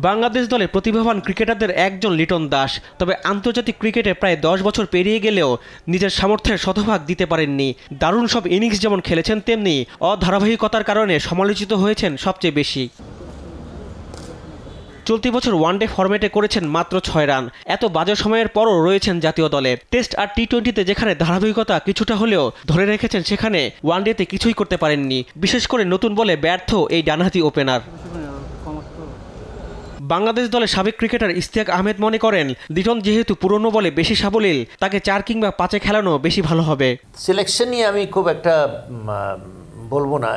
বাংলাদেশ দলে প্রতিভাবান ক্রিকেটারদের একজন লিটন দাস। তবে আন্তর্জাতিক ক্রিকেটে প্রায় 10 বছর পেরিয়ে গেলেও নিজের সামর্থ্যের শতভাগ দিতে পারেননি। দারুণ সব ইনিংস যেমন খেলেছেন, তেমনি অধারাবাহিকতার কারণে সমালোচিত হয়েছেন সবচেয়ে বেশি। চলতি বছর ওয়ানডে ফরম্যাটে করেছেন মাত্র 6 রান। এত বাজে সময়ের পরও রয়েছেন জাতীয় দলে। টেস্ট আর টি-20তে যেখানে ধারাবাহিকতা কিছুটা হলেও ধরে রেখেছেন, সেখানে ওয়ানডেতে কিছুই করতে পারেননি, বিশেষ করে নতুন বলে ব্যর্থ এই ডানহাতি ওপেনার। বাংলাদেশ দলের সাবেক ক্রিকেটার ইশতিয়াক আহমেদ মনে করেন, লিটন যেহেতু পুরনো বলে বেশি সাবলীল, তাকে 4 কিংবা 5-এ খেলানো বেশি ভালো হবে। সিলেকশন নিয়ে আমি খুব একটা বলবো না।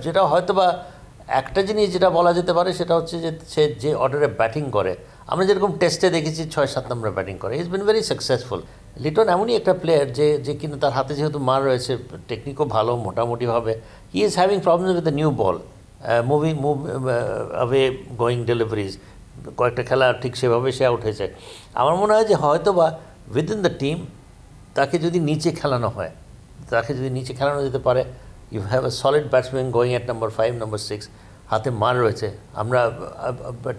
যেটা হয়তোবা একটা জিনিস যেটা বলা যেতে পারে সেটা হচ্ছে যে সে যে অর্ডারে ব্যাটিং করে, আমরা যেরকম টেস্টে দেখেছি 6-7 নম্বরে ব্যাটিং করে, is been very successful. Liton এমনই একটা প্লেয়ার যে কিনা তার হাতে যেহেতু মার রয়েছে, টেকনিকও ভালো মোটামুটিভাবে, he is having problem with the new ball, move away going deliveries, কয়েকটা খেলা ঠিক সেভাবে সে আউট হয়েছে। আমার মনে হয় যে হয়তো বা উইদিন দ্য টিম তাকে যদি নিচে খেলানো হয়, তাকে যদি নিচে খেলানো যেতে পারে, you have a solid batsman going at number 5, number 6, হাতে মান রয়েছে, আমরা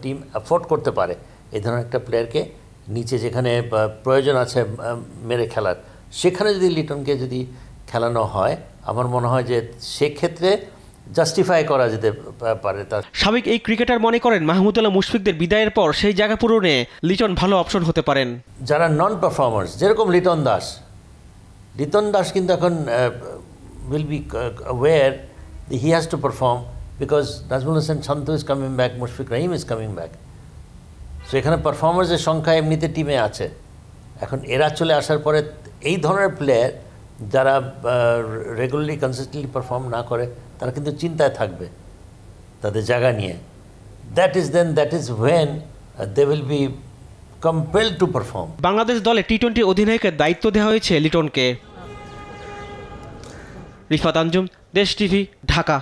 টিম অ্যাফোর্ড করতে পারে এই ধরনের একটা প্লেয়ারকে নিচে যেখানে প্রয়োজন আছে মেরে খেলার, সেখানে যদি লিটনকে যদি খেলানো হয়, আমার মনে হয় যে সেক্ষেত্রে জাস্টিফাই করা যেতে পারে। তার সাবেক এই ক্রিকেটার মনে করেন, মাহমুদুল্লাহ মুশফিকদের বিদায়ের পর সেই জায়গা পূরণে লিটন ভালো অপশন হতে পারেন। যারা নন পারফর্মার্স, যেরকম লিটন দাস কিন্তু এখন will be aware that he has to perform because Nazmul Hossain Shantu is coming back, Mushfiq Rahim is coming back. So এখানে পারফর্মার্সের সংখ্যা এমনিতে টিমে আছে। এখন এরা চলে আসার পরে এই ধরনের প্লেয়ার যারা রেগুলারলি কনসিস্টেন্টলি পারফর্ম না করে, তারা কিন্তু চিন্তায় থাকবে তাদের জায়গা নিয়ে। That is when they will be compelled to perform. Bangladesh দলে টি-20 অধিনায়কের দায়িত্ব দেওয়া হয়েছে লিটনকে। রিফাত আঞ্জুম, দেশ টিভি, ঢাকা।